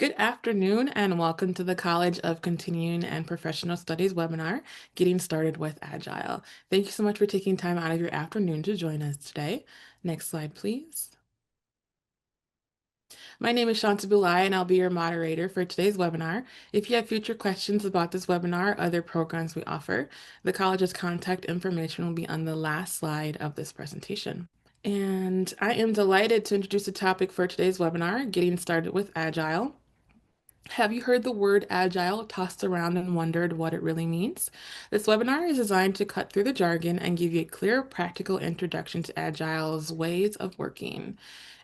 Good afternoon, and welcome to the College of Continuing and Professional Studies webinar, Getting Started with Agile. Thank you so much for taking time out of your afternoon to join us today. Next slide, please. My name is Shanta Bulai, and I'll be your moderator for today's webinar. If you have future questions about this webinar or other programs we offer, the college's contact information will be on the last slide of this presentation. And I am delighted to introduce the topic for today's webinar, Getting Started with Agile. Have you heard the word agile tossed around and wondered what it really means? This webinar is designed to cut through the jargon and give you a clear, practical introduction to agile's ways of working.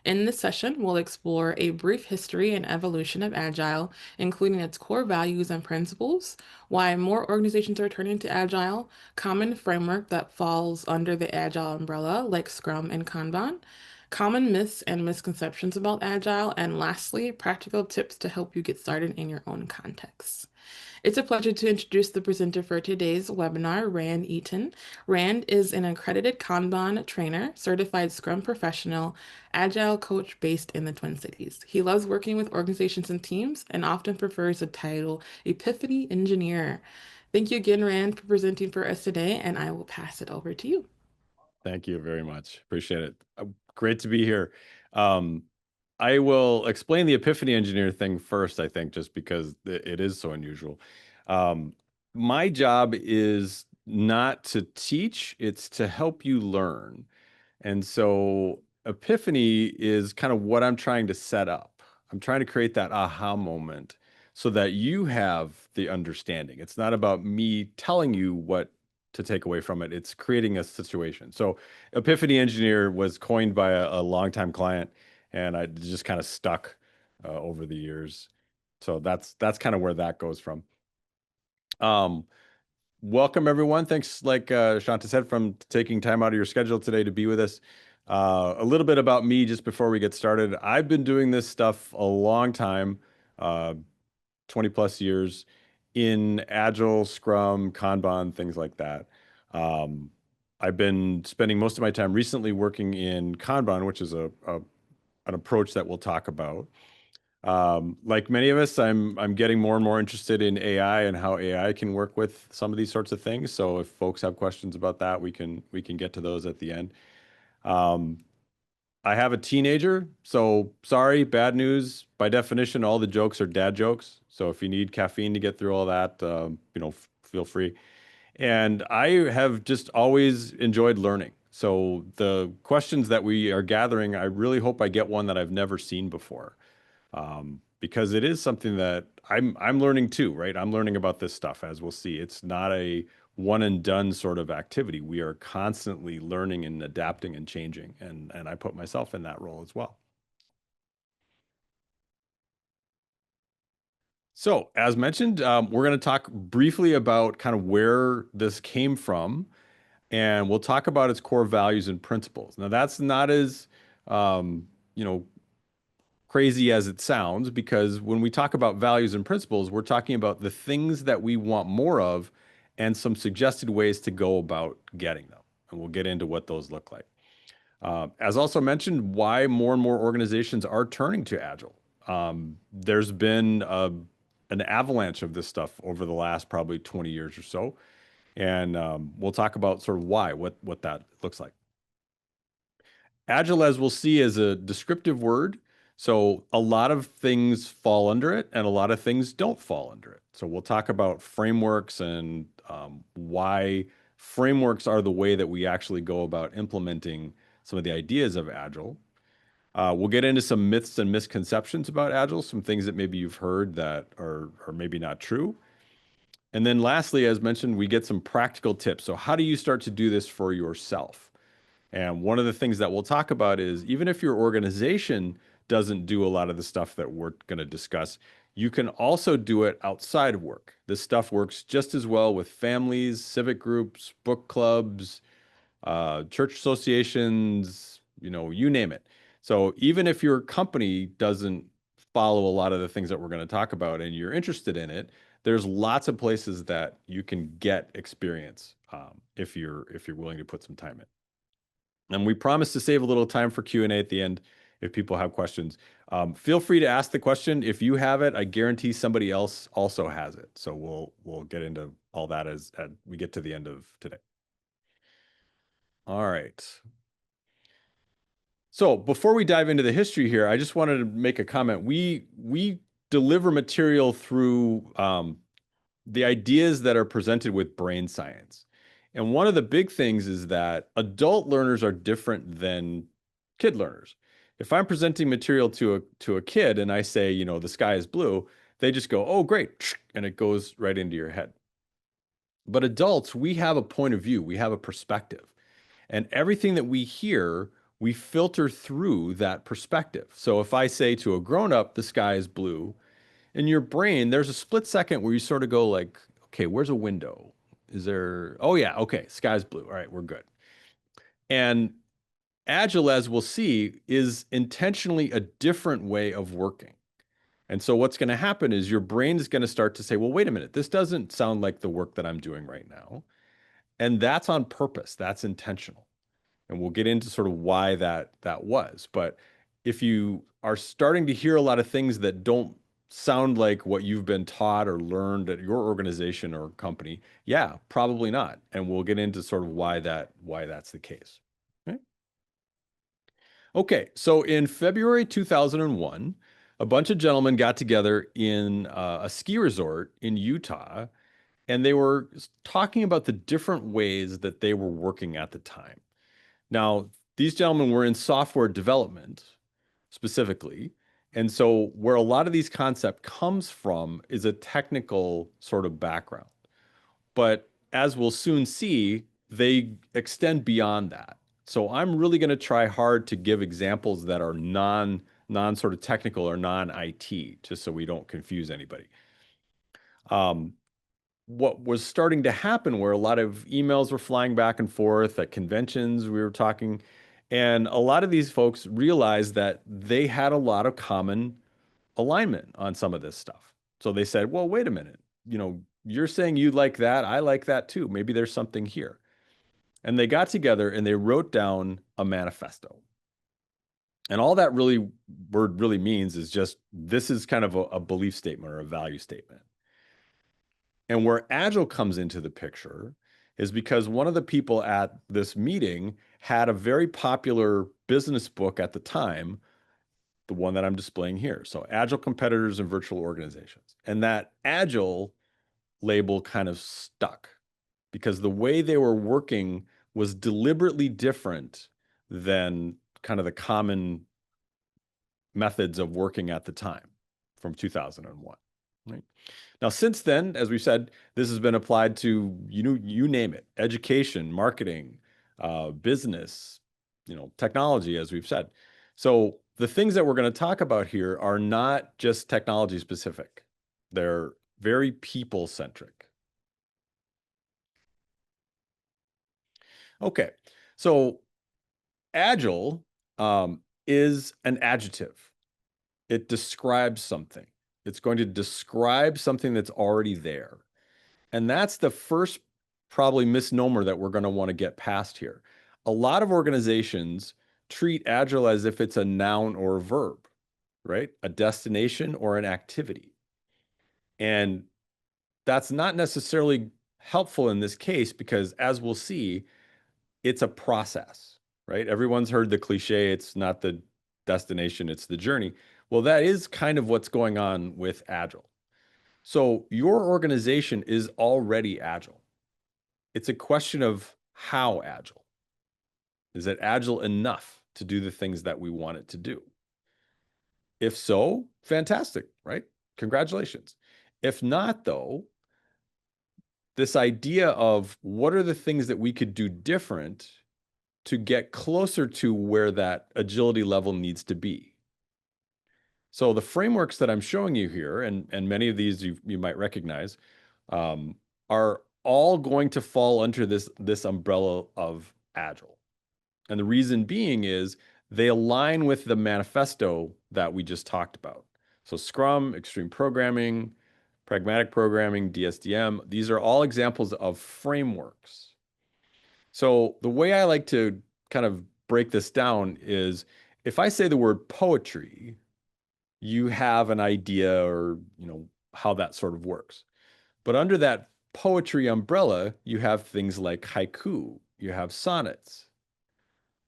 In this session, we'll explore a brief history and evolution of agile, including its core values and principles, why more organizations are turning to agile, common framework that falls under the agile umbrella, like Scrum and Kanban, common myths and misconceptions about Agile, and lastly, practical tips to help you get started in your own context. It's a pleasure to introduce the presenter for today's webinar, Rand Eaton. Rand is an accredited Kanban trainer, certified Scrum Professional, Agile Coach based in the Twin Cities. He loves working with organizations and teams and often prefers the title Epiphany Engineer. Thank you again, Rand, for presenting for us today, and I will pass it over to you. Thank you very much. Appreciate it. Great to be here. I will explain the Epiphany Engineer thing first, I think, just because it is so unusual. My job is not to teach, it's to help you learn. And so Epiphany is kind of what I'm trying to set up. I'm trying to create that aha moment so that you have the understanding. It's not about me telling you what to take away from it. It's creating a situation. So Epiphany Engineer was coined by a longtime client, and I just kind of stuck over the years. So that's kind of where that goes from. Welcome everyone. Thanks, like Shanta said, from taking time out of your schedule today to be with us. A little bit about me just before we get started. I've been doing this stuff a long time, 20 plus years in Agile, Scrum, Kanban, things like that. I've been spending most of my time recently working in Kanban, which is an approach that we'll talk about. Like many of us, I'm getting more and more interested in AI and how AI can work with some of these sorts of things. So if folks have questions about that, we can get to those at the end. I have a teenager, so sorry, bad news. By definition, all the jokes are dad jokes. So if you need caffeine to get through all that, feel free. And I have just always enjoyed learning. So the questions that we are gathering, I really hope I get one that I've never seen before, because it is something that I'm learning too, right? I'm learning about this stuff, as we'll see. It's not a one and done sort of activity. We are constantly learning and adapting and changing, and I put myself in that role as well. So, as mentioned, we're going to talk briefly about kind of where this came from, and we'll talk about its core values and principles. Now, that's not as crazy as it sounds, because when we talk about values and principles, we're talking about the things that we want more of and some suggested ways to go about getting them. And we'll get into what those look like. As also mentioned, why more and more organizations are turning to Agile. There's been an avalanche of this stuff over the last probably 20 years or so. And we'll talk about sort of why, what that looks like. Agile, as we'll see, is a descriptive word. So a lot of things fall under it and a lot of things don't fall under it. So we'll talk about frameworks and why frameworks are the way that we actually go about implementing some of the ideas of Agile. We'll get into some myths and misconceptions about Agile, some things that maybe you've heard that are maybe not true. And then lastly, as mentioned, we get some practical tips. So how do you start to do this for yourself? And one of the things that we'll talk about is even if your organization doesn't do a lot of the stuff that we're going to discuss, you can also do it outside of work. This stuff works just as well with families, civic groups, book clubs, church associations, you name it. So even if your company doesn't follow a lot of the things that we're going to talk about and you're interested in it, there's lots of places that you can get experience if you're willing to put some time in. And we promise to save a little time for Q&A at the end. if people have questions. Feel free to ask the question. If you have it, I guarantee somebody else also has it. So we'll get into all that as we get to the end of today. All right. So before we dive into the history here, I just wanted to make a comment. We deliver material through the ideas that are presented with brain science. And one of the big things is that adult learners are different than kid learners. If I'm presenting material to a kid and I say, you know, the sky is blue, they just go, "Oh, great," and it goes right into your head. But adults, we have a point of view, we have a perspective. And everything that we hear, we filter through that perspective. So if I say to a grown-up, the sky is blue, in your brain, there's a split second where you sort of go like, okay, where's a window? Is there, oh yeah, okay, sky's blue. All right, we're good. And Agile, as we'll see, is intentionally a different way of working. And so what's going to happen is your brain is going to start to say, well, wait a minute, this doesn't sound like the work that I'm doing right now. And that's on purpose. That's intentional. And we'll get into sort of why that was. But if you are starting to hear a lot of things that don't sound like what you've been taught or learned at your organization or company, yeah, probably not. And we'll get into sort of why that's the case. Okay. Okay, so in February 2001, a bunch of gentlemen got together in a ski resort in Utah, and they were talking about the different ways that they were working at the time. Now, these gentlemen were in software development specifically. And so where a lot of these concept comes from is a technical sort of background. But as we'll soon see, they extend beyond that. So I'm really going to try hard to give examples that are non sort of technical or non-IT, just so we don't confuse anybody. What was starting to happen where a lot of emails were flying back and forth at conventions, we were talking, and a lot of these folks realized that they had a lot of common alignment on some of this stuff. So they said, well, wait a minute, you know, you're saying you like that, I like that too. Maybe there's something here. And they got together and they wrote down a manifesto. And all that really word really means is just this is kind of a belief statement or a value statement. And where Agile comes into the picture is because one of the people at this meeting had a very popular business book at the time, the one that I'm displaying here. So Agile Competitors and Virtual Organizations. And that Agile label kind of stuck because the way they were working was deliberately different than kind of the common methods of working at the time from 2001. Right? Now, since then, as we said, this has been applied to you name it: education, marketing, business, technology, as we've said. So the things that we're going to talk about here are not just technology specific; they're very people centric. Okay, so agile is an adjective. It describes something. It's going to describe something that's already there. And that's the first probably misnomer that we're going to want to get past here. A lot of organizations treat agile as if it's a noun or a verb, right? A destination or an activity. And that's not necessarily helpful in this case because, as we'll see, it's a process, right? Everyone's heard the cliche, it's not the destination, it's the journey. Well, that is kind of what's going on with Agile. So your organization is already Agile. It's a question of how Agile. Is it Agile enough to do the things that we want it to do? If so, fantastic, right? Congratulations. If not, though, this idea of what are the things that we could do different to get closer to where that agility level needs to be. So the frameworks that I'm showing you here, and many of these you might recognize, are all going to fall under this umbrella of Agile. And the reason being is they align with the manifesto that we just talked about. So Scrum, Extreme Programming, Pragmatic Programming, DSDM, these are all examples of frameworks. So the way I like to kind of break this down is If I say the word poetry, you have an idea or, how that sort of works. But under that poetry umbrella, you have things like haiku, you have sonnets,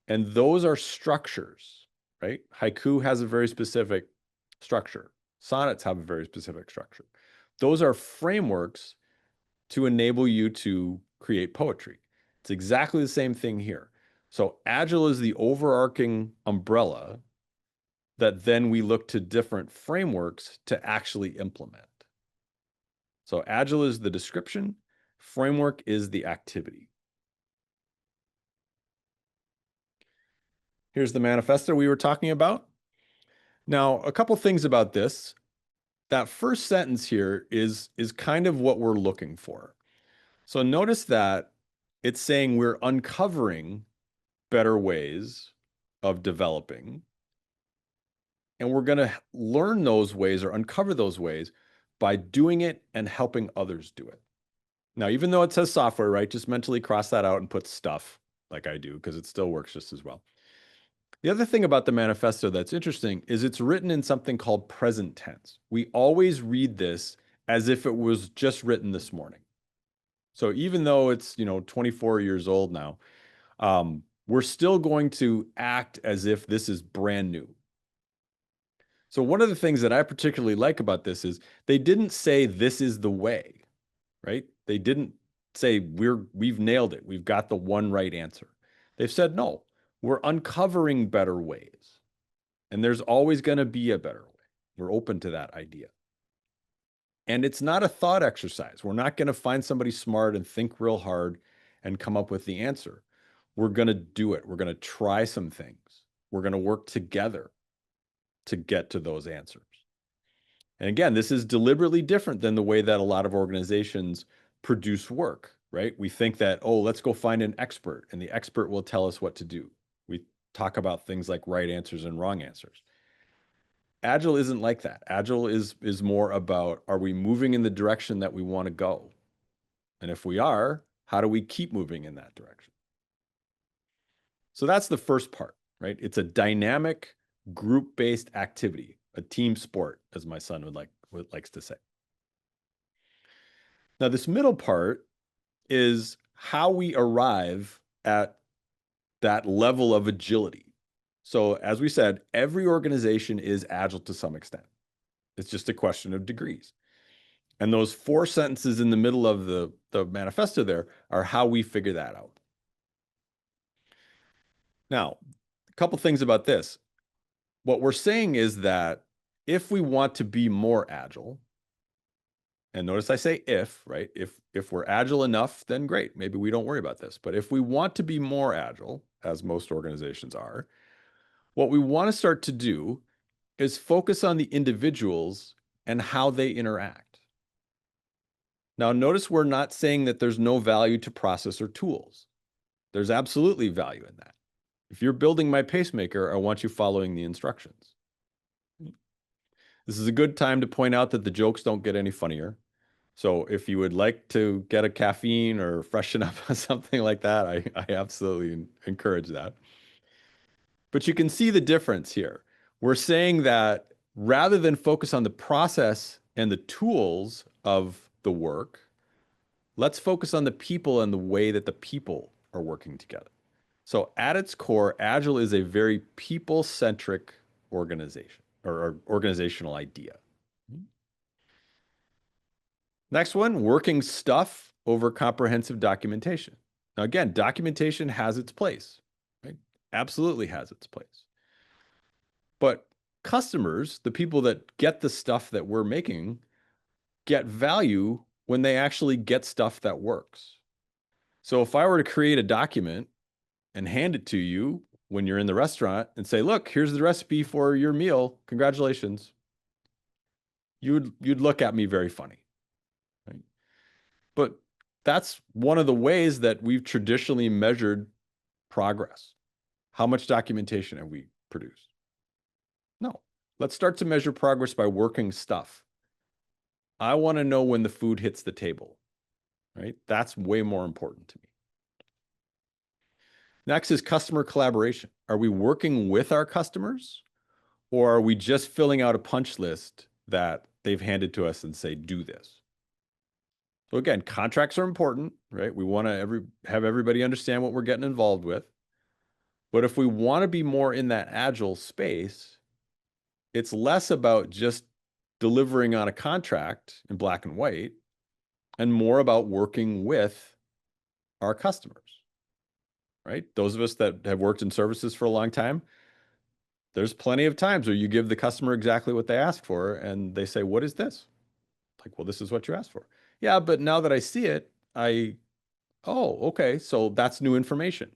and those are structures, right? Haiku has a very specific structure. Sonnets have a very specific structure. Those are frameworks to enable you to create poetry. It's exactly the same thing here. So Agile is the overarching umbrella that then we look to different frameworks to actually implement. So Agile is the description, framework is the activity. Here's the manifesto we were talking about. Now, a couple things about this. That first sentence here is kind of what we're looking for. So notice that it's saying we're uncovering better ways of developing, and we're going to learn those ways or uncover those ways by doing it and helping others do it. Now, even though it says software, right, just mentally cross that out and put stuff like I do because it still works just as well. The other thing about the manifesto that's interesting is it's written in something called present tense. We always read this as if it was just written this morning. So even though it's, 24 years old now, we're still going to act as if this is brand new. So one of the things that I particularly like about this is they didn't say this is the way, right? They didn't say we've nailed it. We've got the one right answer. They've said, no, we're uncovering better ways. And there's always going to be a better way. We're open to that idea. And it's not a thought exercise. We're not going to find somebody smart and think real hard and come up with the answer. We're going to do it. We're going to try some things. We're going to work together to get to those answers. And again, this is deliberately different than the way that a lot of organizations produce work, right? We think that, oh, let's go find an expert and the expert will tell us what to do. We talk about things like right answers and wrong answers. Agile isn't like that. Agile is more about, are we moving in the direction that we want to go? And if we are, how do we keep moving in that direction? So that's the first part, right? It's a dynamic group-based activity, a team sport, as my son likes to say. Now, this middle part is how we arrive at that level of agility. So as we said, every organization is agile to some extent. It's just a question of degrees. And those 4 sentences in the middle of the manifesto there are how we figure that out. Now, a couple things about this. What we're saying is that if we want to be more agile, and notice I say if, right? If we're agile enough, then great. Maybe we don't worry about this. But if we want to be more agile, as most organizations are, what we want to start to do is focus on the individuals and how they interact. Now, notice we're not saying that there's no value to process or tools. There's absolutely value in that. If you're building my pacemaker, I want you following the instructions. This is a good time to point out that the jokes don't get any funnier. So if you would like to get a caffeine or freshen up on something like that, I absolutely encourage that. But you can see the difference here. We're saying that rather than focus on the process and the tools of the work, let's focus on the people and the way that the people are working together. So at its core, Agile is a very people-centric organization or organizational idea. Next one, working stuff over comprehensive documentation. Now again, documentation has its place, right? Absolutely has its place. But customers, the people that get the stuff that we're making, get value when they actually get stuff that works. So if I were to create a document and hand it to you when you're in the restaurant and say, look, here's the recipe for your meal, congratulations, you'd look at me very funny. Right? But that's one of the ways that we've traditionally measured progress. How much documentation have we produced? No. Let's start to measure progress by working stuff. I want to know when the food hits the table, right? That's way more important to me. Next is customer collaboration. Are we working with our customers, or are we just filling out a punch list that they've handed to us and say, do this? So again, contracts are important, right? We want to have everybody understand what we're getting involved with. But if we want to be more in that agile space, it's less about just delivering on a contract in black and white and more about working with our customers, right? Those of us that have worked in services for a long time, there's plenty of times where you give the customer exactly what they ask for and they say, what is this? Like, well, this is what you asked for. Yeah, but now that I see it, oh, okay, so that's new information.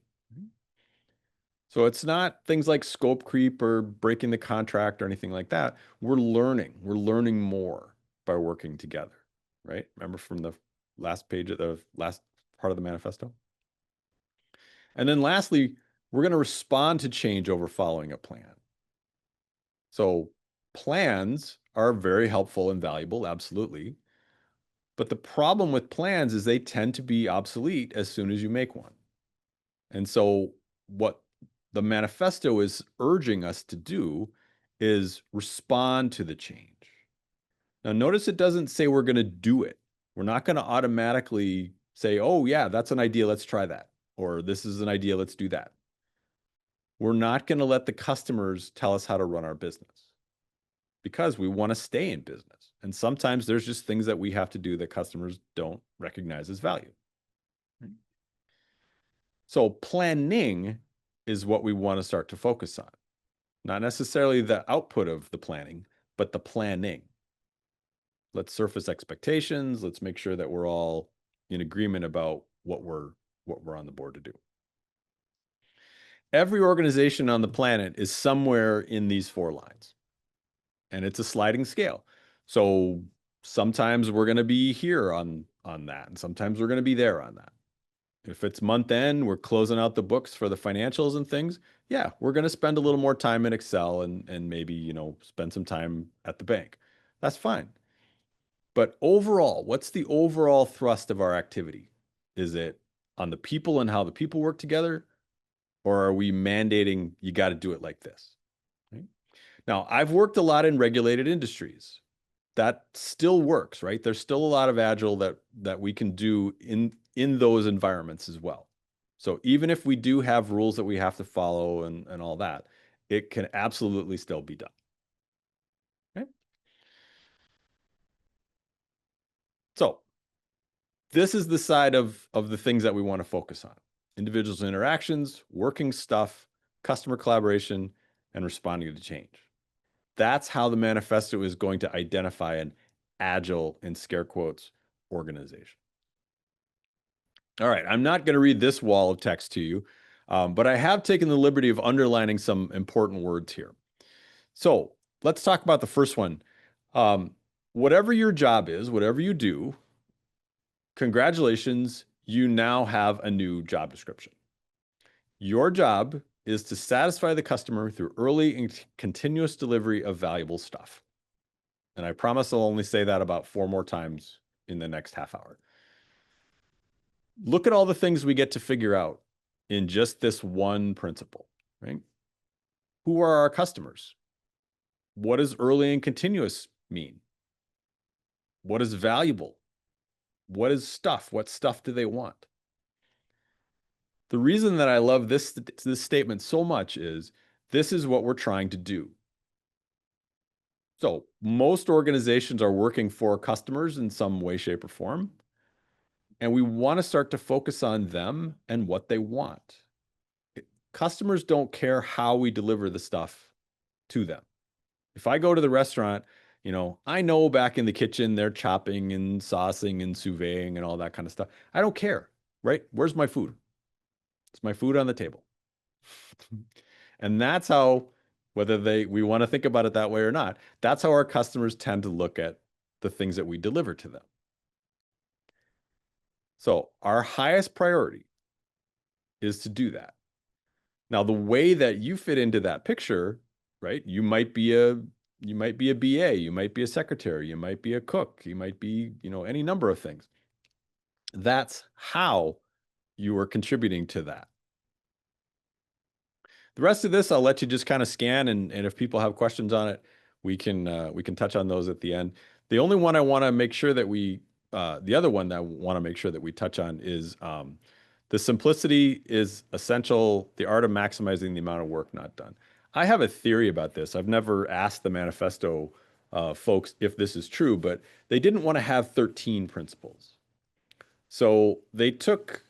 So it's not things like scope creep or breaking the contract or anything like that. We're learning more by working together, right? Remember from the last page of the last part of the manifesto? And then lastly, we're going to respond to change over following a plan. So plans are very helpful and valuable, absolutely. But the problem with plans is they tend to be obsolete as soon as you make one. And so what the manifesto is urging us to do is respond to the change. Now, notice it doesn't say we're going to do it. We're not going to automatically say, oh, yeah, that's an idea. Let's try that. Or this is an idea. Let's do that. We're not going to let the customers tell us how to run our business because we want to stay in business. And sometimes there's just things that we have to do that customers don't recognize as value. So planning is what we want to start to focus on. Not necessarily the output of the planning, but the planning. Let's surface expectations. Let's make sure that we're all in agreement about what we're on the board to do. Every organization on the planet is somewhere in these 4 lines, and it's a sliding scale. So sometimes we're going to be here on that, and sometimes we're going to be there on that. If it's month end, we're closing out the books for the financials and things. Yeah, we're going to spend a little more time in Excel and maybe, spend some time at the bank. That's fine. But overall, what's the overall thrust of our activity? Is it on the people and how the people work together? Or are we mandating you got to do it like this? Right? Now, I've worked a lot in regulated industries. That still works, right? There's still a lot of agile that we can do in those environments as well. So even if we do have rules that we have to follow and all that, it can absolutely still be done. Okay? So this is the side of the things that we want to focus on. Individuals' interactions, working stuff, customer collaboration, and responding to change. That's how the manifesto is going to identify an agile, in scare quotes, organization. All right, I'm not going to read this wall of text to you, but I have taken the liberty of underlining some important words here. So let's talk about the first one. Whatever your job is, whatever you do, congratulations, you now have a new job description. Your job is to satisfy the customer through early and continuous delivery of valuable stuff. And I promise I'll only say that about 4 more times in the next half hour. Look at all the things we get to figure out in just this one principle, right? Who are our customers? What does early and continuous mean? What is valuable? What is stuff? What stuff do they want? The reason that I love this statement so much is this is what we're trying to do. So most organizations are working for customers in some way, shape, or form. And we want to start to focus on them and what they want. Customers don't care how we deliver the stuff to them. If I go to the restaurant, I know back in the kitchen, they're chopping and saucing and sous videing and all that kind of stuff. I don't care, right? Where's my food? It's my food on the table. And that's how, whether we want to think about it that way or not, that's how our customers tend to look at the things that we deliver to them. So our highest priority is to do that. Now, the way that you fit into that picture, right? You might be a BA, you might be a secretary, you might be a cook, you might be, any number of things. That's how you are contributing to that. The rest of this, I'll let you just kind of scan, and if people have questions on it, we can touch on those at the end. The only one I want to make sure that the other one that I want to make sure that we touch on is the simplicity is essential, the art of maximizing the amount of work not done. I have a theory about this. I've never asked the manifesto folks if this is true, but they didn't want to have 13 principles. So they took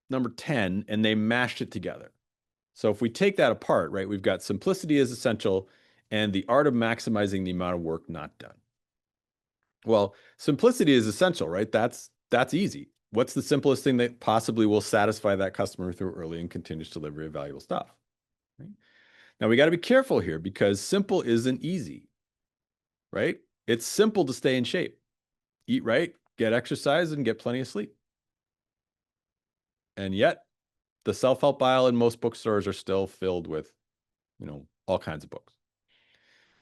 number 10 and they mashed it together. So if we take that apart, right, we've got simplicity is essential and the art of maximizing the amount of work not done. Well, simplicity is essential, right? That's easy. What's the simplest thing that possibly will satisfy that customer through early and continuous delivery of valuable stuff? Right? Now we got to be careful here because simple isn't easy, right? It's simple to stay in shape. Eat right, get exercise, and get plenty of sleep. And yet, the self-help aisle in most bookstores are still filled with, all kinds of books.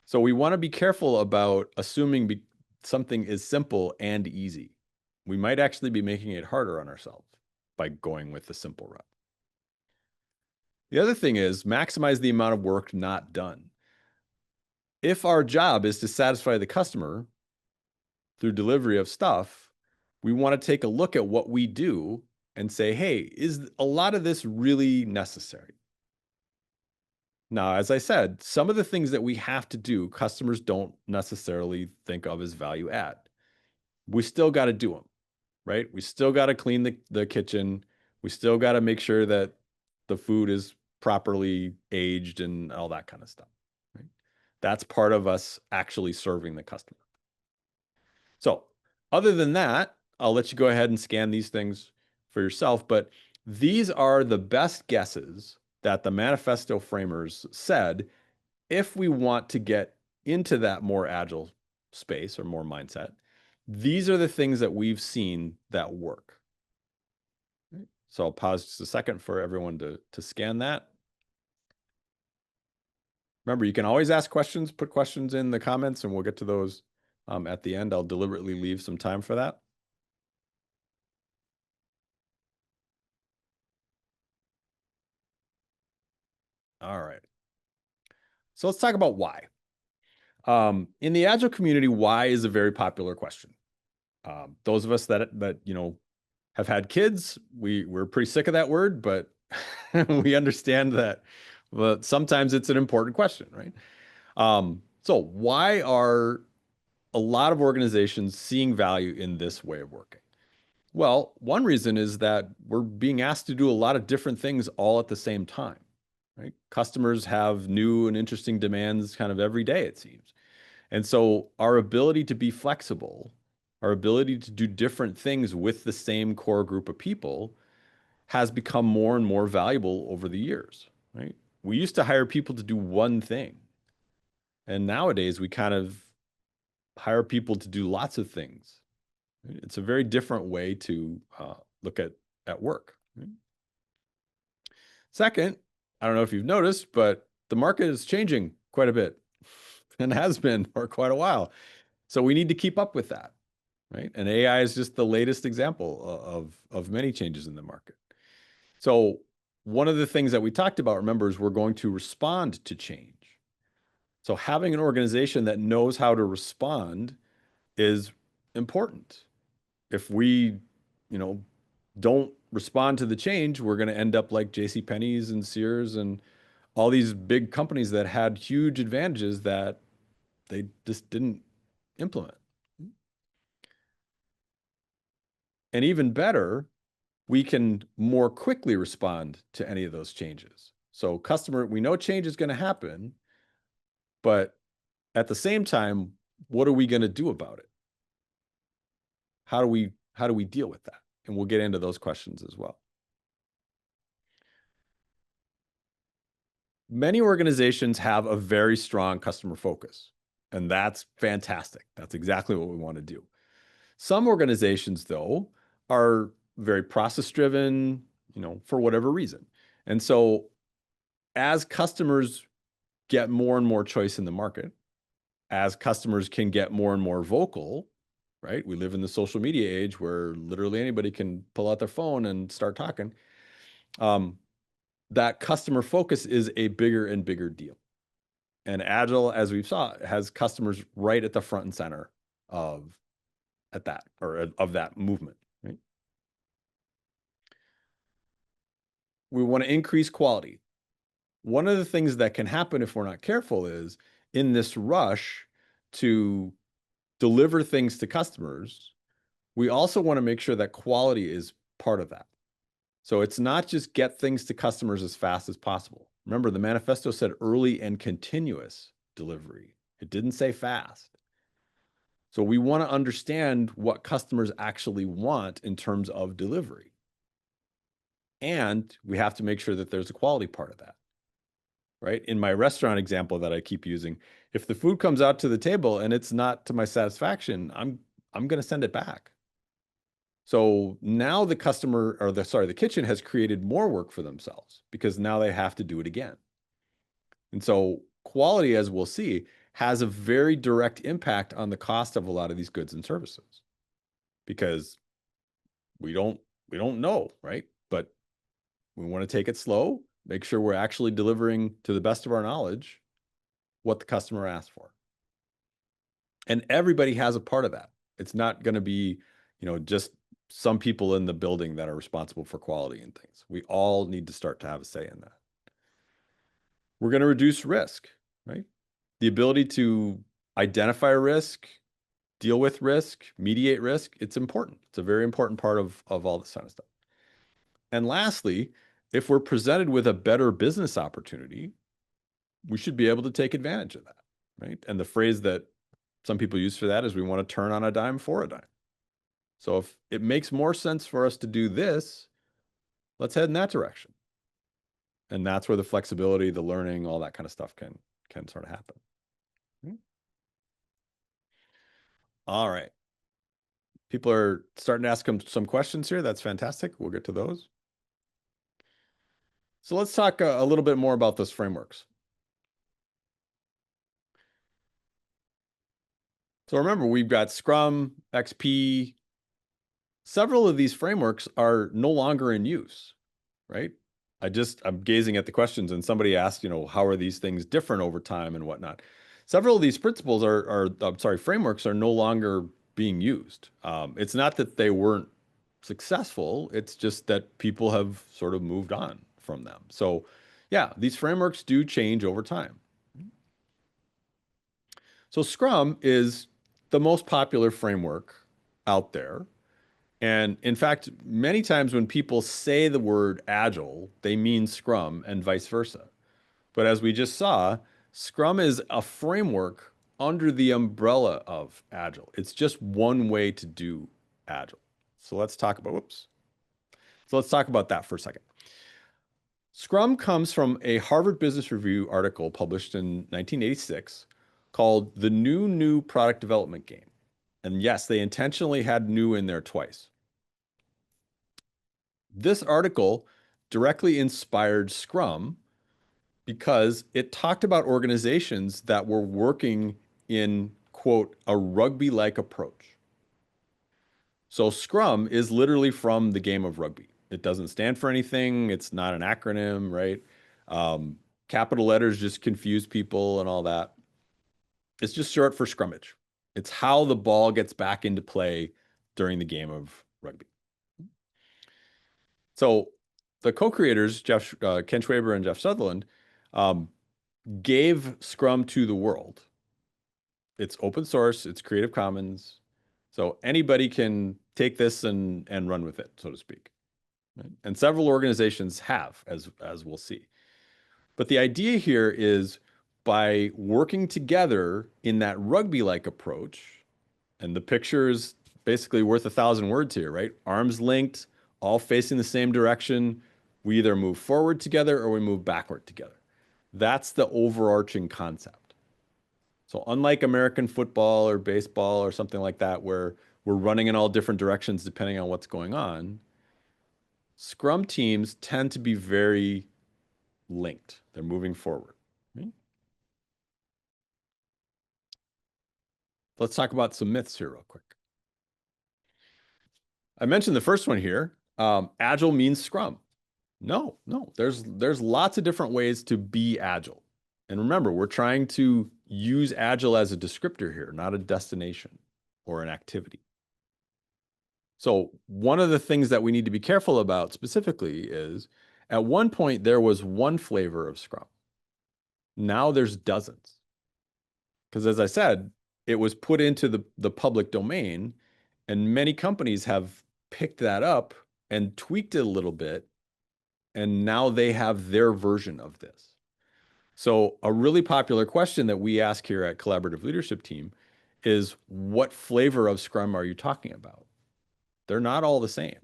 So we want to be careful about assuming something is simple and easy. We might actually be making it harder on ourselves by going with the simple route. The other thing is maximize the amount of work not done. If our job is to satisfy the customer through delivery of stuff, we want to take a look at what we do and say, hey, is a lot of this really necessary? Now, as I said, some of the things that we have to do, customers don't necessarily think of as value add. We still got to do them, right? We still got to clean the kitchen. We still got to make sure that the food is properly aged and all that kind of stuff, right? That's part of us actually serving the customer. So other than that, I'll let you go ahead and scan these things for yourself, but these are the best guesses that the manifesto framers said if we want to get into that more agile space or more mindset. These are the things that we've seen that work. So I'll pause just a second for everyone to scan that. Remember, you can always ask questions, put questions in the comments, and we'll get to those at the end. I'll deliberately leave some time for that. All right. So let's talk about why. In the Agile community, why is a very popular question. Those of us that have had kids, we're pretty sick of that word, but we understand that sometimes it's an important question, right? So why are a lot of organizations seeing value in this way of working? Well, one reason is that we're being asked to do a lot of different things all at the same time, right? Customers have new and interesting demands kind of every day, it seems. And so our ability to be flexible, our ability to do different things with the same core group of people has become more and more valuable over the years, right? We used to hire people to do one thing. And nowadays we kind of hire people to do lots of things. It's a very different way to look at work. Right? Second, I don't know if you've noticed, but the market is changing quite a bit and has been for quite a while. So we need to keep up with that, right? And AI is just the latest example of many changes in the market. So one of the things that we talked about, remember, is we're going to respond to change. So having an organization that knows how to respond is important. If we, don't respond to the change, we're going to end up like JCPenney's and Sears and all these big companies that had huge advantages that they just didn't implement. And even better, we can more quickly respond to any of those changes. So we know change is going to happen, but at the same time, what are we going to do about it? How do we deal with that? And we'll get into those questions as well. Many organizations have a very strong customer focus, and that's fantastic. That's exactly what we want to do. Some organizations, though, are very process-driven, for whatever reason. And so as customers get more and more choice in the market, as customers can get more and more vocal, right? We live in the social media age where literally anybody can pull out their phone and start talking. that customer focus is a bigger and bigger deal. And Agile, as we saw, has customers right at the front and center of that movement, right? We want to increase quality. One of the things that can happen if we're not careful is in this rush to deliver things to customers, we also want to make sure that quality is part of that. So it's not just get things to customers as fast as possible. Remember, the manifesto said early and continuous delivery. It didn't say fast. So we want to understand what customers actually want in terms of delivery. And we have to make sure that there's a quality part of that, right? In my restaurant example that I keep using, if the food comes out to the table and it's not to my satisfaction, I'm going to send it back. So now the kitchen has created more work for themselves because now they have to do it again. And so quality, as we'll see, has a very direct impact on the cost of a lot of these goods and services because we don't know, right? But we want to take it slow, make sure we're actually delivering to the best of our knowledge what the customer asked for. And everybody has a part of that. It's not going to be, just some people in the building that are responsible for quality and things. We all need to start to have a say in that. We're going to reduce risk, right? The ability to identify risk, deal with risk, mediate risk, it's important. It's a very important part of all this kind of stuff. And lastly, if we're presented with a better business opportunity, we should be able to take advantage of that, right? And the phrase that some people use for that is we want to turn on a dime for a dime. So if it makes more sense for us to do this, let's head in that direction. And that's where the flexibility, the learning, all that kind of stuff can sort of happen. All right. People are starting to ask some questions here. That's fantastic. We'll get to those. So let's talk a little bit more about those frameworks. So remember, we've got Scrum, XP. Several of these frameworks are no longer in use, right? I'm gazing at the questions and somebody asked, how are these things different over time and whatnot? Several of these principles frameworks are no longer being used. It's not that they weren't successful. It's just that people have sort of moved on from them. So yeah, these frameworks do change over time. So Scrum is the most popular framework out there. And in fact, many times when people say the word Agile, they mean Scrum and vice versa. But as we just saw, Scrum is a framework under the umbrella of Agile. It's just one way to do Agile. So let's talk about that for a second. Scrum comes from a Harvard Business Review article published in 1986 called The New Product Development Game. And yes, they intentionally had new in there twice. This article directly inspired Scrum because it talked about organizations that were working in, quote, a rugby-like approach. So Scrum is literally from the game of rugby. It doesn't stand for anything. It's not an acronym, right? Capital letters just confuse people and all that. It's just short for scrummage. It's how the ball gets back into play during the game of rugby. So the co-creators, Ken Schwaber and Jeff Sutherland, gave Scrum to the world. It's open source, it's Creative Commons. So anybody can take this and run with it, so to speak. Right? And several organizations have, as we'll see. But the idea here is by working together in that rugby-like approach, and the picture is basically worth 1,000 words here, right? Arms linked, all facing the same direction. We either move forward together or we move backward together. That's the overarching concept. So unlike American football or baseball or something like that, where we're running in all different directions depending on what's going on, Scrum teams tend to be very linked. They're moving forward. Right? Let's talk about some myths here real quick. I mentioned the first one here. Agile means Scrum. No, no. There's lots of different ways to be agile. And remember, we're trying to use agile as a descriptor here, not a destination or an activity. So one of the things that we need to be careful about specifically is at one point there was one flavor of Scrum. Now there's dozens. Because as I said, it was put into the public domain, and many companies have picked that up and tweaked it a little bit, and now they have their version of this. So a really popular question that we ask here at Collaborative Leadership Team is, what flavor of Scrum are you talking about? They're not all the same.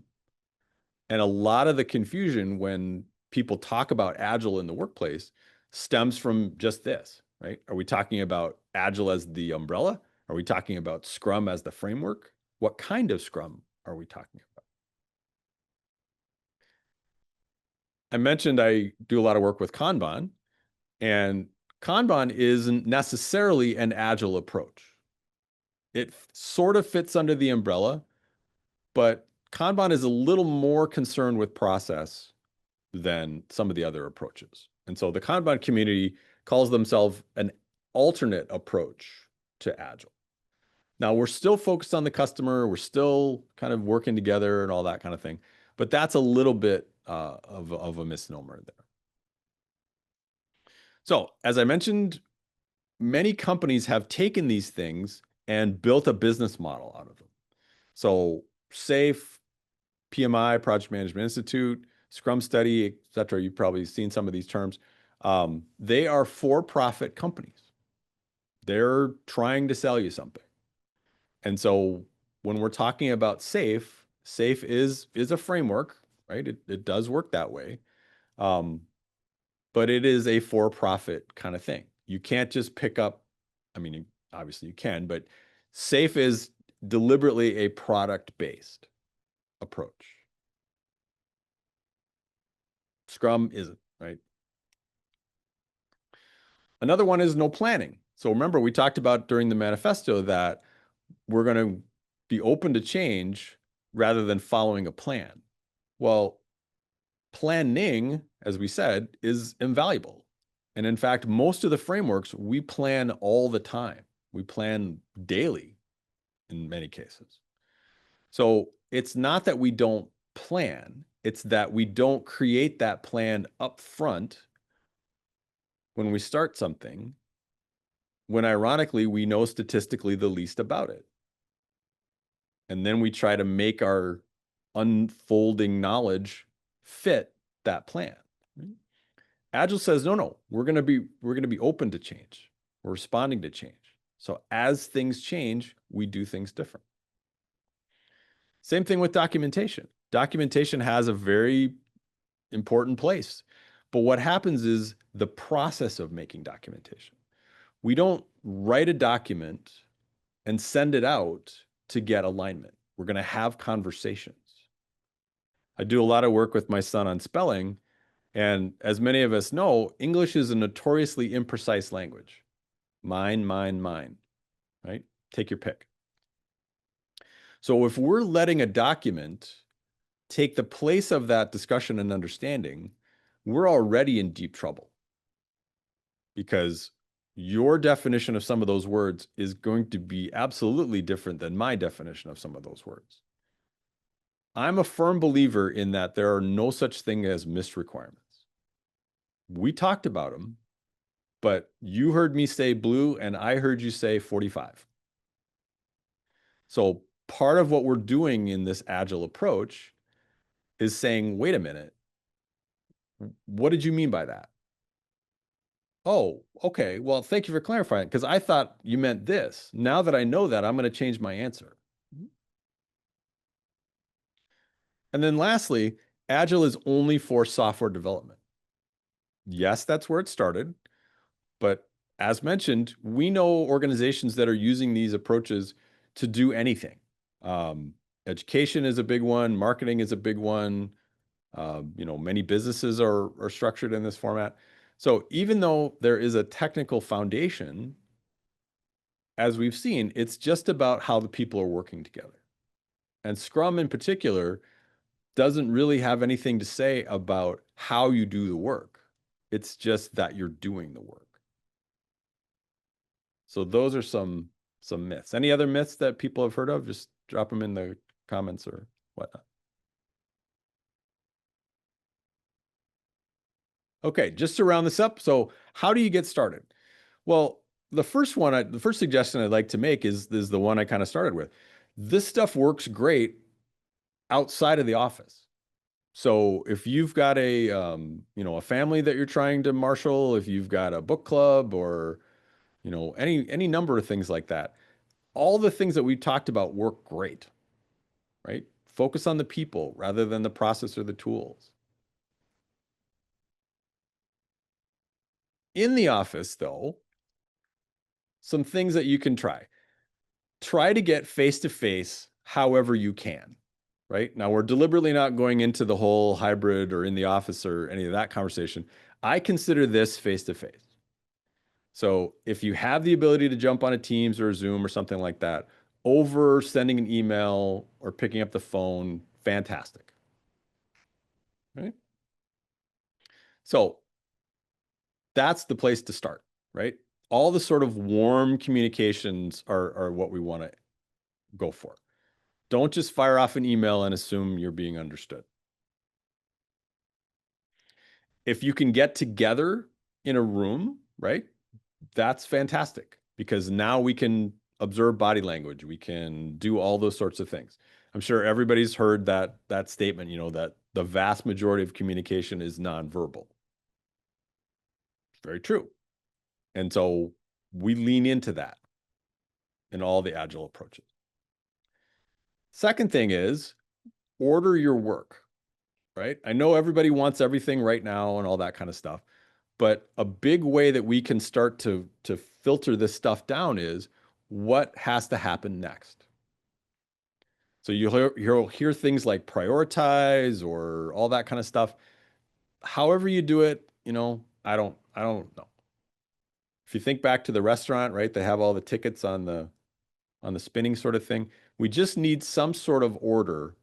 And a lot of the confusion when people talk about Agile in the workplace stems from just this, right? Are we talking about Agile as the umbrella? Are we talking about Scrum as the framework? What kind of Scrum are we talking about? I mentioned I do a lot of work with Kanban, and Kanban isn't necessarily an Agile approach. It sort of fits under the umbrella, but Kanban is a little more concerned with process than some of the other approaches. And so the Kanban community calls themselves an alternate approach to Agile. Now, we're still focused on the customer. We're still kind of working together and all that kind of thing. But that's a little bit of a misnomer there. So, as I mentioned, many companies have taken these things and built a business model out of them. So, SAFe, PMI, Project Management Institute, Scrum Study, et cetera. You've probably seen some of these terms. They are for-profit companies. They're trying to sell you something. And so when we're talking about SAFe is a framework, right? It does work that way. But it is a for-profit kind of thing. You can't just pick up, I mean, obviously you can, but SAFe is deliberately a product-based approach. Scrum isn't, right? Another one is no planning. So remember, we talked about during the manifesto that we're going to be open to change rather than following a plan. Well, planning, as we said, is invaluable. And in fact, most of the frameworks, we plan all the time. We plan daily in many cases. So it's not that we don't plan, it's that we don't create that plan up front when we start something, when ironically we know statistically the least about it. And then we try to make our unfolding knowledge fit that plan. Agile says, no, we're going to be open to change. We're responding to change. So as things change, we do things different. Same thing with documentation. Documentation has a very important place. But what happens is the process of making documentation. We don't write a document and send it out to get alignment. We're going to have conversations. I do a lot of work with my son on spelling, and as many of us know, English is a notoriously imprecise language. Mine, right? Take your pick. So if we're letting a document take the place of that discussion and understanding, we're already in deep trouble, because your definition of some of those words is going to be absolutely different than my definition of some of those words. I'm a firm believer in that there are no such thing as missed requirements. We talked about them, but you heard me say blue and I heard you say 45. So part of what we're doing in this Agile approach is saying, wait a minute, what did you mean by that? Oh, okay. Well, thank you for clarifying, because I thought you meant this. Now that I know that, I'm going to change my answer. And then lastly, Agile is only for software development. Yes, that's where it started. But as mentioned, we know organizations that are using these approaches to do anything. Education is a big one. Marketing is a big one. Many businesses are structured in this format. So even though there is a technical foundation, as we've seen, it's just about how the people are working together. And Scrum in particular doesn't really have anything to say about how you do the work. It's just that you're doing the work. So those are some myths. Any other myths that people have heard of? Just drop them in the comments or whatnot. Okay, just to round this up. So how do you get started? Well, the first suggestion I'd like to make is the one I kind of started with. This stuff works great outside of the office. So if you've got a family that you're trying to marshal, if you've got a book club or, any number of things like that, all the things that we talked about work great, right? Focus on the people rather than the process or the tools. In the office, though, some things that you can try. Try to get face to face however you can, right? Now, we're deliberately not going into the whole hybrid or in the office or any of that conversation. I consider this face to face. So if you have the ability to jump on a Teams or a Zoom or something like that, over sending an email or picking up the phone, fantastic. Right? So that's the place to start, right? All the sort of warm communications are what we want to go for. Don't just fire off an email and assume you're being understood. If you can get together in a room, right? That's fantastic because now we can observe body language. We can do all those sorts of things. I'm sure everybody's heard that statement, that the vast majority of communication is nonverbal. It's very true. And so we lean into that in all the agile approaches. Second thing is order your work, right? I know everybody wants everything right now and all that kind of stuff. But a big way that we can start to filter this stuff down is what has to happen next. So you'll hear things like prioritize or all that kind of stuff. However you do it, I don't know. If you think back to the restaurant, right? They have all the tickets on the spinning sort of thing. We just need some sort of order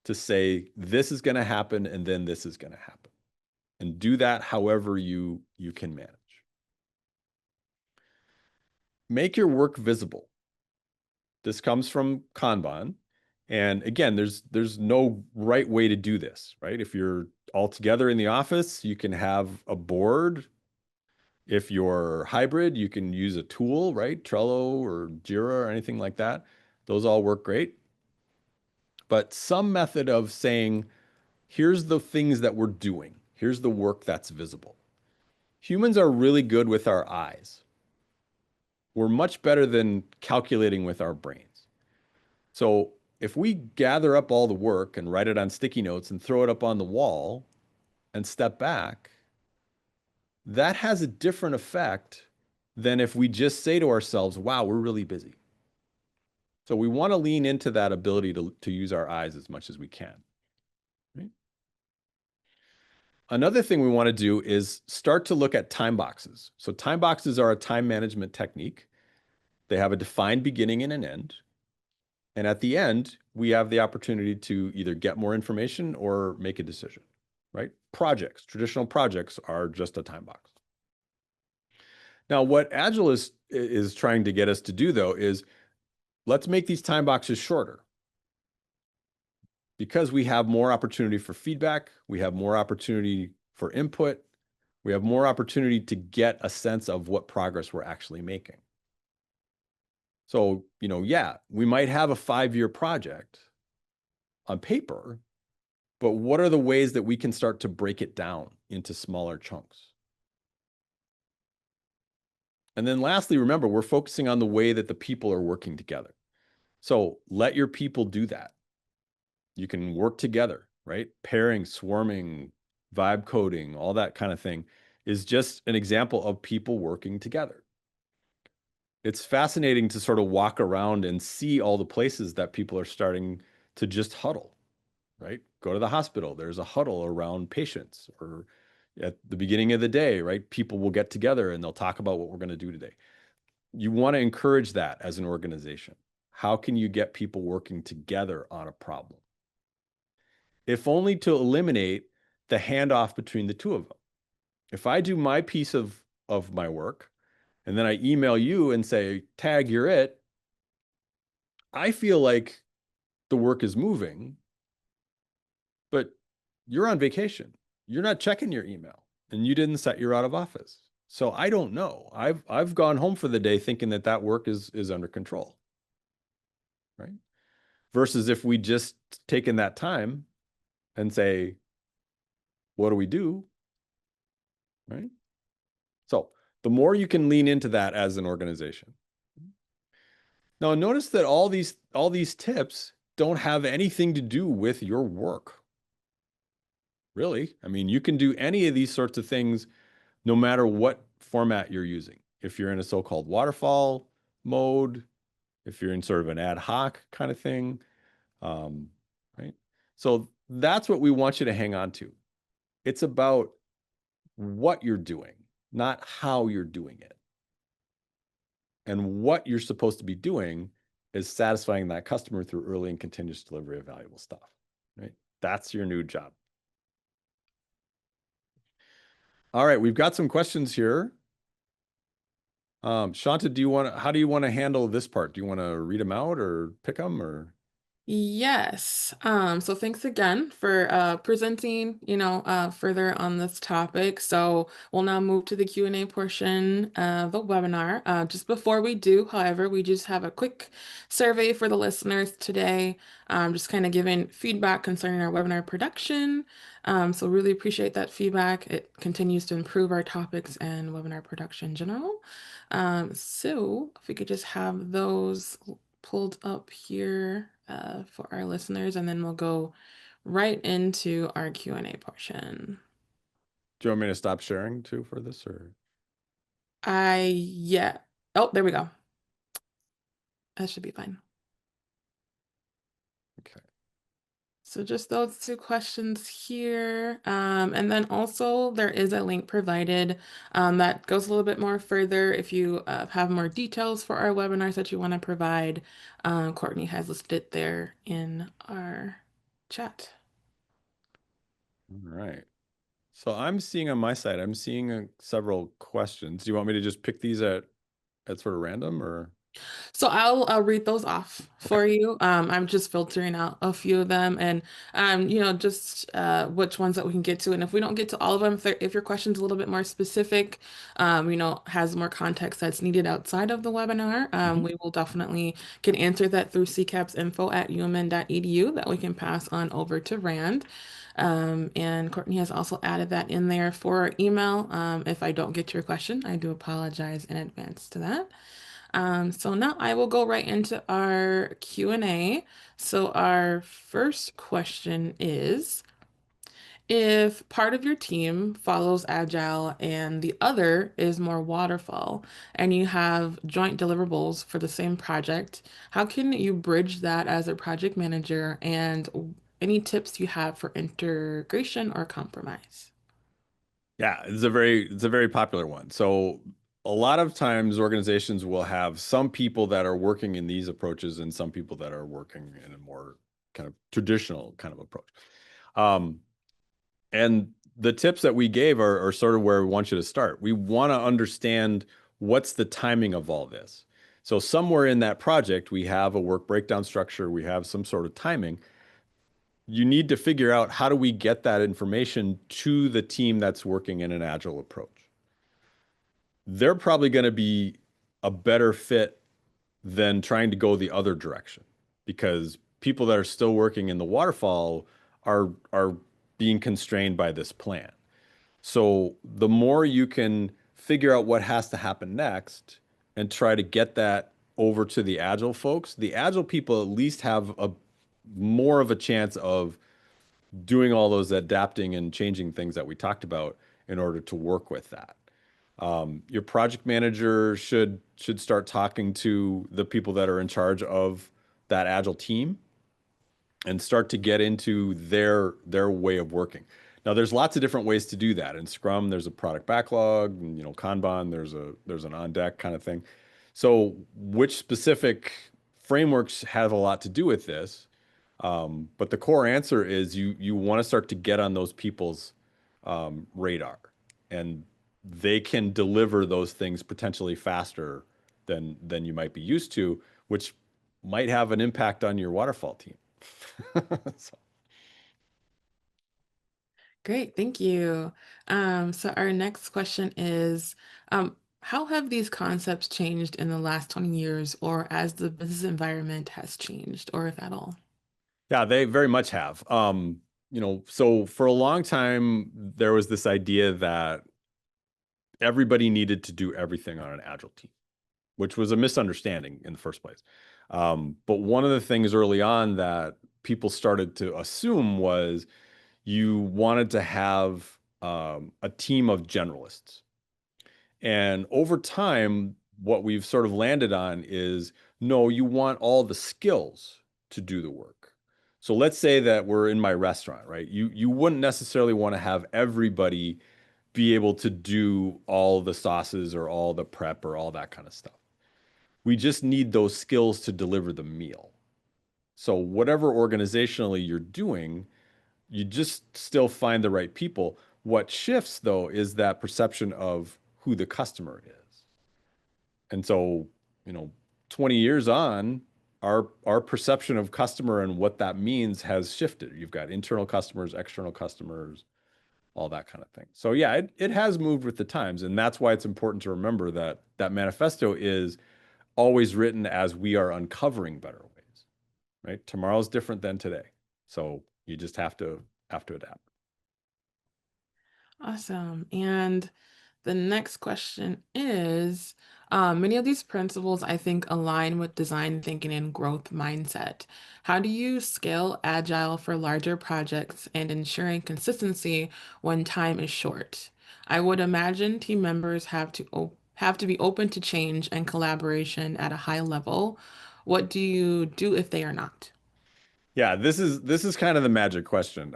to say this is going to happen and then this is going to happen. And do that however you can manage. Make your work visible. This comes from Kanban. And again, there's no right way to do this, right? If you're all together in the office, you can have a board. If you're hybrid, you can use a tool, right? Trello or Jira or anything like that. Those all work great. But some method of saying, here's the things that we're doing. Here's the work that's visible. Humans are really good with our eyes. We're much better than calculating with our brains. So if we gather up all the work and write it on sticky notes and throw it up on the wall and step back, that has a different effect than if we just say to ourselves, wow, we're really busy. So we want to lean into that ability to use our eyes as much as we can. Right? Another thing we want to do is start to look at time boxes. So time boxes are a time management technique. They have a defined beginning and an end. And at the end, we have the opportunity to either get more information or make a decision, right? Traditional projects are just a time box. Now, what Agile is trying to get us to do, though, is let's make these time boxes shorter because we have more opportunity for feedback. We have more opportunity for input. We have more opportunity to get a sense of what progress we're actually making. So, yeah, we might have a 5-year project on paper, but what are the ways that we can start to break it down into smaller chunks? And then lastly, remember, we're focusing on the way that the people are working together. So let your people do that. You can work together, right? Pairing, swarming, vibe coding, all that kind of thing is just an example of people working together. It's fascinating to sort of walk around and see all the places that people are starting to just huddle, right? Go to the hospital. There's a huddle around patients, or at the beginning of the day, right? People will get together and they'll talk about what we're going to do today. You want to encourage that as an organization. How can you get people working together on a problem? if only to eliminate the handoff between the two of them. If I do my piece of my work and then I email you and say, tag, you're it, I feel like the work is moving, but you're on vacation. You're not checking your email and you didn't set your out of office. So I don't know. I've gone home for the day thinking that that work is under control, right? Versus if we just taken that time and say, what do we do? Right? So the more you can lean into that as an organization. Now notice that all these tips don't have anything to do with your work. Really. I mean, you can do any of these sorts of things no matter what format you're using. If you're in a so-called waterfall mode, if you're in sort of an ad hoc kind of thing, right? So that's what we want you to hang on to. It's about what you're doing, not how you're doing it. And what you're supposed to be doing is satisfying that customer through early and continuous delivery of valuable stuff, right? That's your new job. All right, we've got some questions here. Shanta, how do you want to handle this part? Do you want to read them out or pick them or? Yes. So thanks again for presenting, further on this topic. So we'll now move to the Q&A portion of the webinar. Just before we do, however, we just have a quick survey for the listeners today, just kind of giving feedback concerning our webinar production. So really appreciate that feedback. It continues to improve our topics and webinar production in general. So if we could just have those pulled up here for our listeners, and then we'll go right into our Q&A portion. Do you want me to stop sharing too for this or? Yeah. Oh, there we go. That should be fine. Okay. So just those two questions here. And then also there is a link provided that goes a little bit more further if you have more details for our webinars that you want to provide. Courtney has listed it there in our chat. All right. So I'm seeing on my side, I'm seeing several questions. Do you want me to just pick these at sort of random or? So I'll read those off Okay. for you. I'm just filtering out a few of them and just which ones that we can get to. And if we don't get to all of them, if your question's a little bit more specific, has more context that's needed outside of the webinar, Mhm. we will definitely can answer that through ccapsinfo@umn.edu that we can pass on over to Rand. And Courtney has also added that in there for our email. If I don't get your question, I do apologize in advance to that. So now I will go right into our Q&A. So our first question is, if part of your team follows Agile and the other is more waterfall, and you have joint deliverables for the same project, how can you bridge that as a project manager, and any tips you have for integration or compromise? Yeah, it's a very popular one. So a lot of times organizations will have some people that are working in these approaches and some people that are working in a more kind of traditional kind of approach. Um, and the tips that we gave are sort of where we want you to start. We want to understand what's the timing of all this. So somewhere in that project, we have a work breakdown structure, we have some sort of timing. You need to figure out how do we get that information to the team that's working in an agile approach. They're probably going to be a better fit than trying to go the other direction because people that are still working in the waterfall are being constrained by this plan. So the more you can figure out what has to happen next and try to get that over to the agile folks, the agile people at least have a more of a chance of doing all those adapting and changing things that we talked about in order to work with that. Your project manager should start talking to the people that are in charge of that agile team and start to get into their way of working. Now, there's lots of different ways to do that. In Scrum, there's a product backlog, and, Kanban, there's an on deck kind of thing. So, which specific frameworks have a lot to do with this? But the core answer is you want to start to get on those people's radar, and they can deliver those things potentially faster than you might be used to, which might have an impact on your waterfall team. So, Great, thank you. So our next question is, how have these concepts changed in the last 20 years or as the business environment has changed, or if at all? yeah, they very much have. So for a long time, there was this idea that everybody needed to do everything on an agile team, which was a misunderstanding in the first place. But one of the things early on that people started to assume was you wanted to have a team of generalists. And over time, what we've sort of landed on is no, you want all the skills to do the work. So let's say that we're in my restaurant, right? You wouldn't necessarily want to have everybody be able to do all the sauces or all the prep or all that kind of stuff. We just need those skills to deliver the meal. So whatever organizationally you're doing, you just still find the right people. What shifts though is that perception of who the customer is. And so, you know, 20 years on, our perception of customer and what that means has shifted. You've got internal customers, external customers, all that kind of thing. So yeah, it has moved with the times, and that's why it's important to remember that that manifesto is always written as we are uncovering better ways, right? Tomorrow's different than today. So you just have to adapt. Awesome. And the next question is, many of these principles, I think, align with design thinking and growth mindset. How do you scale agile for larger projects and ensuring consistency when time is short? I would imagine team members have to be open to change and collaboration at a high level. What do you do if they are not? Yeah, this is kind of the magic question.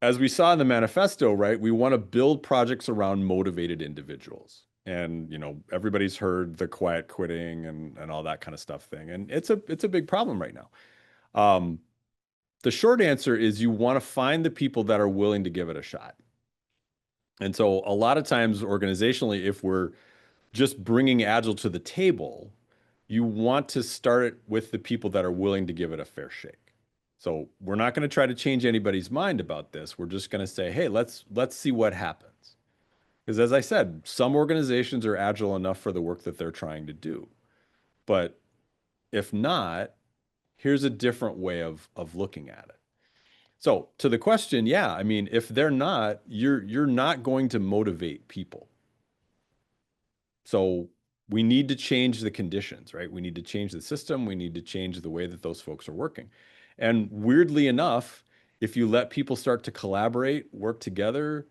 As we saw in the manifesto, right, we want to build projects around motivated individuals. And, everybody's heard the quiet quitting and all that kind of stuff thing. And it's a big problem right now. Um, the short answer is you want to find the people that are willing to give it a shot. And so a lot of times organizationally, if we're just bringing Agile to the table, you want to start it with the people that are willing to give it a fair shake. So we're not going to try to change anybody's mind about this. We're just going to say, hey, let's see what happens. Because as I said, some organizations are agile enough for the work that they're trying to do. But if not, here's a different way of looking at it. So to the question, yeah, I mean, if they're not, you're not going to motivate people. So we need to change the conditions, right? We need to change the system. We need to change the way that those folks are working. And weirdly enough, if you let people start to collaborate, work together,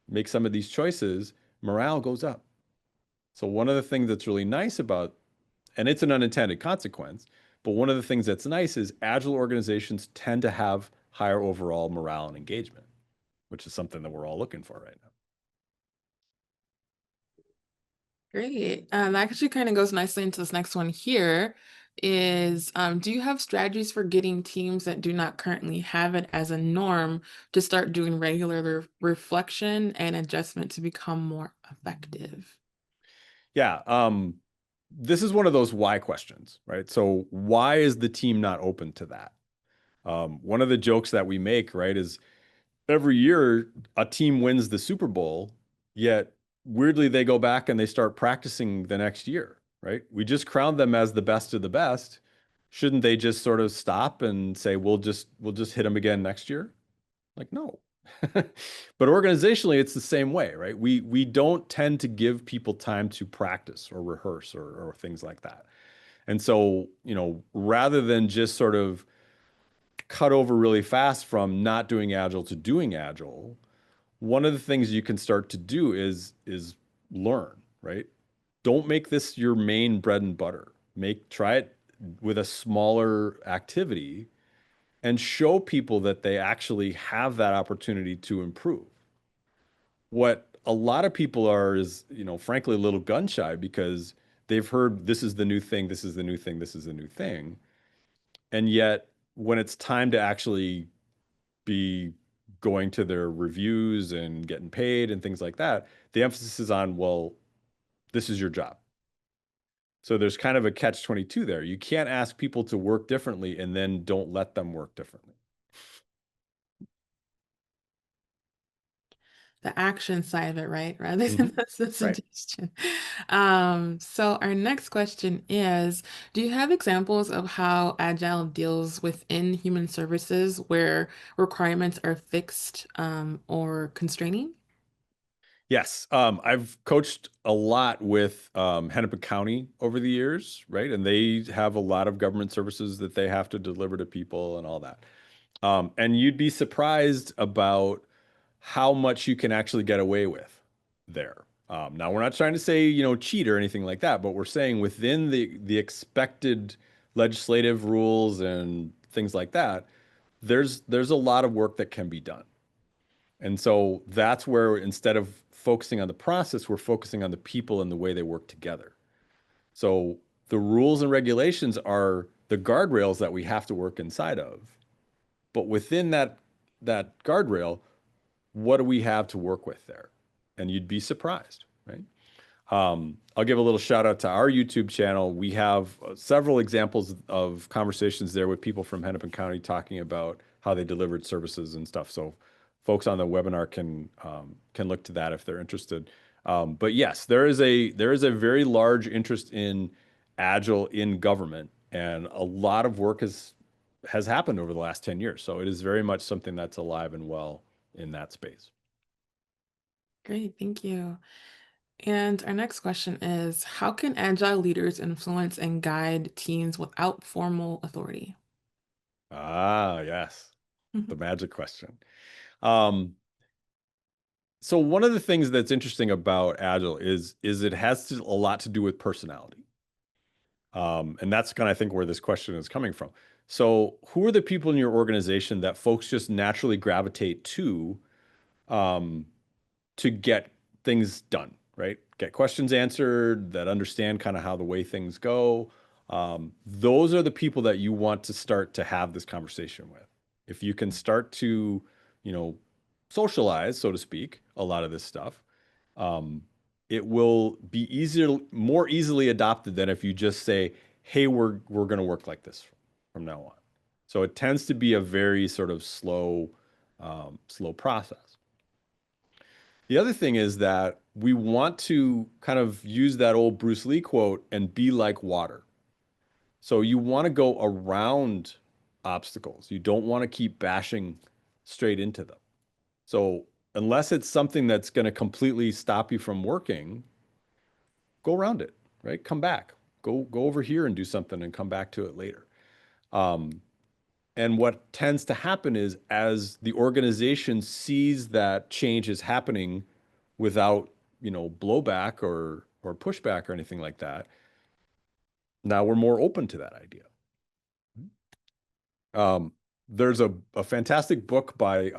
make some of these choices, morale goes up. So one of the things that's really nice about, and it's an unintended consequence, but one of the things that's nice is agile organizations tend to have higher overall morale and engagement, which is something that we're all looking for right now. Great. That actually kind of goes nicely into this next one here is, do you have strategies for getting teams that do not currently have it as a norm to start doing regular reflection and adjustment to become more effective? Yeah, this is one of those why questions, right? So why is the team not open to that? One of the jokes that we make, right, is every year a team wins the Super Bowl, yet weirdly they go back and they start practicing the next year, right? We just crowned them as the best of the best. Shouldn't they just sort of stop and say we'll just hit them again next year? Like, no. But organizationally, it's the same way, right? We don't tend to give people time to practice or rehearse or things like that. And so, rather than just sort of cut over really fast from not doing agile to doing agile, one of the things you can start to do is learn, right? Don't make this your main bread and butter. Try it with a smaller activity and show people that they actually have that opportunity to improve. What a lot of people are is, frankly, a little gun shy because they've heard this is the new thing, this is the new thing, this is the new thing. And yet when it's time to actually be going to their reviews and getting paid and things like that, the emphasis is on, well, this is your job. So there's kind of a catch-22 there. You can't ask people to work differently and then don't let them work differently. The action side of it, right? Rather than Mhm. the Right. suggestion. So our next question is, do you have examples of how Agile deals within human services where requirements are fixed, or constraining? Yes, I've coached a lot with Hennepin County over the years, right? And they have a lot of government services that they have to deliver to people and all that. And you'd be surprised about how much you can actually get away with there. Now, we're not trying to say, cheat or anything like that, but we're saying within the expected legislative rules and things like that, there's a lot of work that can be done. And so that's where instead of focusing on the process, we're focusing on the people and the way they work together. So the rules and regulations are the guardrails that we have to work inside of. But within that guardrail, what do we have to work with there? And you'd be surprised, right? I'll give a little shout out to our YouTube channel. We have several examples of conversations there with people from Hennepin County talking about how they delivered services and stuff. So folks on the webinar can look to that if they're interested. But yes, there is a very large interest in Agile in government, and a lot of work has happened over the last 10 years. So it is very much something that's alive and well in that space. Great, thank you. And our next question is, how can Agile leaders influence and guide teams without formal authority? Ah, yes, the magic question. Um, so one of the things that's interesting about Agile is it has a lot to do with personality. And that's kind of, I think, where this question is coming from. So who are the people in your organization that folks just naturally gravitate um, to get things done, right? Get questions answered, that understand kind of how the way things go. Those are the people that you want to start to have this conversation with. If you can start to, you know, socialize, so to speak, a lot of this stuff, um, it will be easier, more easily adopted than if you just say, "Hey, we're going to work like this from now on." So it tends to be a very sort of slow process. The other thing is that we want to kind of use that old Bruce Lee quote and be like water. So you want to go around obstacles. You don't want to keep bashing straight into them. So unless it's something that's going to completely stop you from working, go around it, right? Come back. Go over here and do something and come back to it later. Um, and what tends to happen is as the organization sees that change is happening without, blowback or pushback or anything like that, now we're more open to that idea. Um, there's a fantastic book by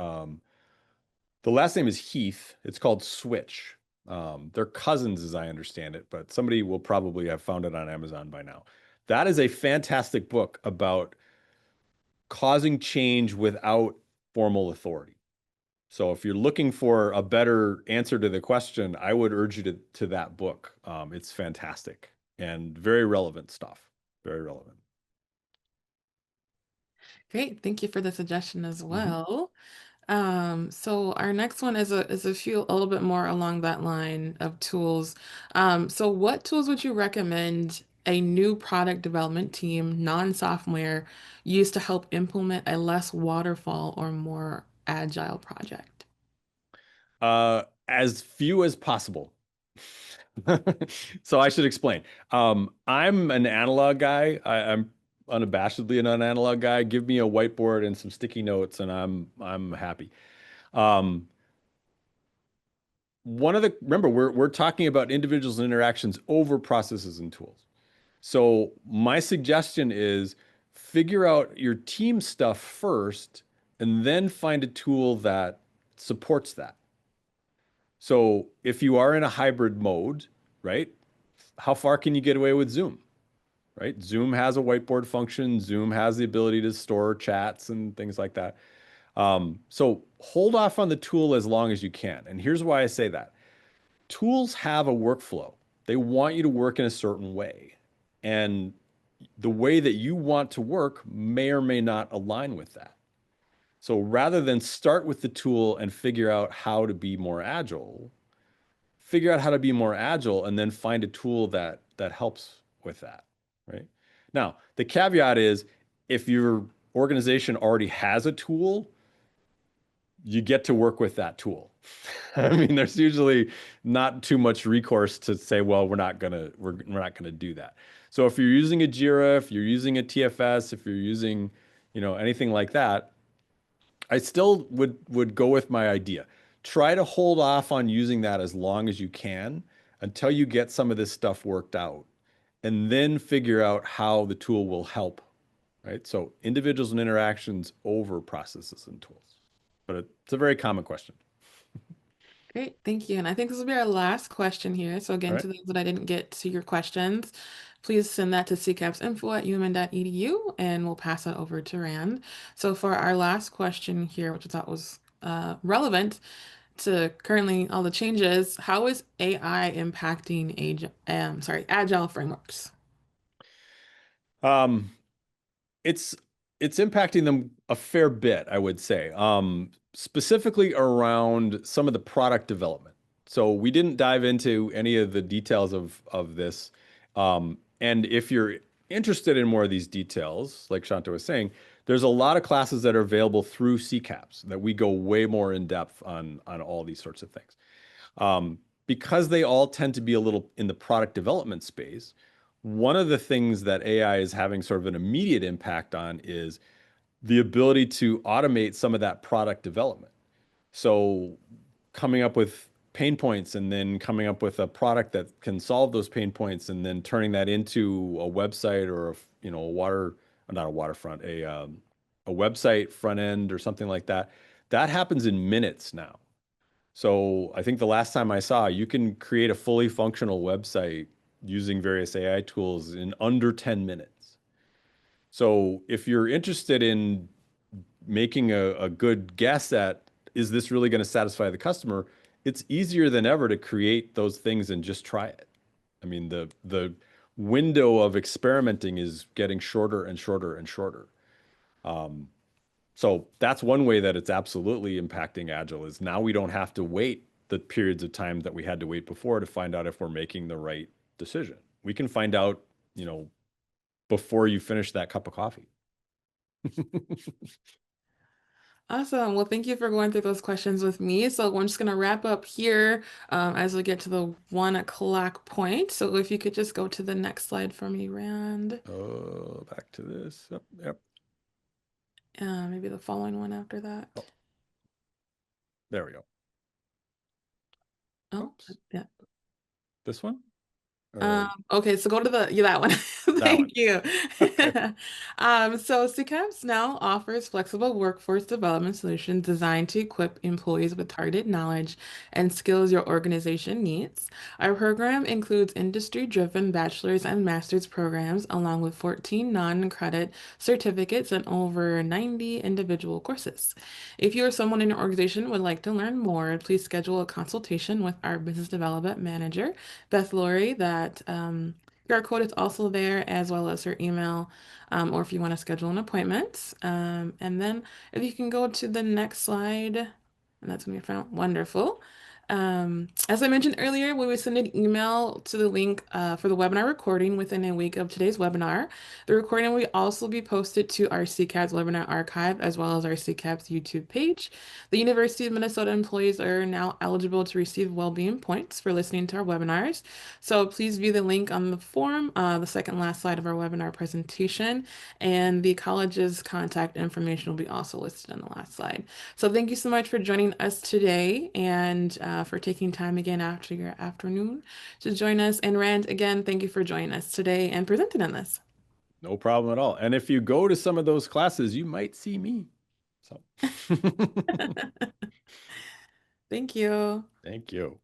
the last name is Heath. It's called Switch. They're cousins, as I understand it, but somebody will probably have found it on Amazon by now. That is a fantastic book about causing change without formal authority. So if you're looking for a better answer to the question, I would urge you to that book. It's fantastic and very relevant stuff. Very relevant. Great, thank you for the suggestion as Mhm. well. So our next one is a few a little bit more along that line of tools. So what tools would you recommend a new product development team, non-software, use to help implement a less waterfall or more agile project? As few as possible. So I should explain. I'm an analog guy. I'm unabashedly an analog guy. Give me a whiteboard and some sticky notes, and I'm happy. Um, remember we're talking about individuals and interactions over processes and tools. So my suggestion is figure out your team stuff first, and then find a tool that supports that. So if you are in a hybrid mode, right? How far can you get away with Zoom? right? Zoom has a whiteboard function. Zoom has the ability to store chats and things like that. So hold off on the tool as long as you can. And here's why I say that. Tools have a workflow. They want you to work in a certain way. And the way that you want to work may or may not align with that. So rather than start with the tool and figure out how to be more agile, figure out how to be more agile and then find a tool that helps with that, right? Now, the caveat is if your organization already has a tool, you get to work with that tool. I mean, there's usually not too much recourse to say, well, we're not gonna do that. So if you're using a Jira, if you're using a TFS, if you're using, anything like that, I still would go with my idea. Try to hold off on using that as long as you can until you get some of this stuff worked out, and then figure out how the tool will help, right? So individuals and interactions over processes and tools. But it's a very common question. Great, thank you. And I think this will be our last question here. So All again, right. to those that I didn't get to your questions, please send that to ccapsinfo@umn.edu and we'll pass that over to Rand. So for our last question here, which I thought was relevant to currently all the changes, how is AI impacting agile frameworks? Um, it's it's impacting them a fair bit, I would say. Specifically around some of the product development. So we didn't dive into any of the details of this. And if you're interested in more of these details, like Shanta was saying, there's a lot of classes that are available through CCAPS that we go way more in depth on all these sorts of things. Because they all tend to be a little in the product development space, one of the things that AI is having sort of an immediate impact on is the ability to automate some of that product development. So coming up with pain points and then coming up with a product that can solve those pain points and then turning that into a website or not a waterfront, a website front end or something like that. That happens in minutes now. So I think the last time I saw, you can create a fully functional website using various AI tools in under 10 minutes. So if you're interested in making a good guess at, is this really going to satisfy the customer? It's easier than ever to create those things and just try it. I mean, the window of experimenting is getting shorter and shorter and shorter. So that's one way that it's absolutely impacting Agile is now we don't have to wait the periods of time that we had to wait before to find out if we're making the right decision. We can find out, before you finish that cup of coffee. Awesome. Well, thank you for going through those questions with me. So we're just going to wrap up here as we get to the 1 o'clock point. So if you could just go to the next slide for me, Rand. Back to this. Yep, yep. Maybe the following one after that. Oh, there we go. Oh, Oops. yeah. This one? Or Okay, so go to that one. that one? Thank you. Okay. So CCAPS now offers flexible workforce development solutions designed to equip employees with targeted knowledge and skills your organization needs. Our program includes industry-driven bachelor's and master's programs, along with 14 non-credit certificates and over 90 individual courses. If you or someone in your organization would like to learn more, please schedule a consultation with our business development manager, Beth Lori. That QR code is also there, as well as her email, or if you want to schedule an appointment. And then if you can go to the next slide, and that's going to be found wonderful. As I mentioned earlier, we will send an email to the link for the webinar recording within a week of today's webinar. The recording will also be posted to our CCAPS webinar archive as well as our CCAPS YouTube page. The University of Minnesota employees are now eligible to receive well-being points for listening to our webinars. So please view the link on the form, the second last slide of our webinar presentation, and the college's contact information will be also listed on the last slide. So thank you so much for joining us today and for taking time again after your afternoon to join us. And Rand, again, thank you for joining us today and presenting on this. No problem at all. And if you go to some of those classes, you might see me. So Thank you. thank you.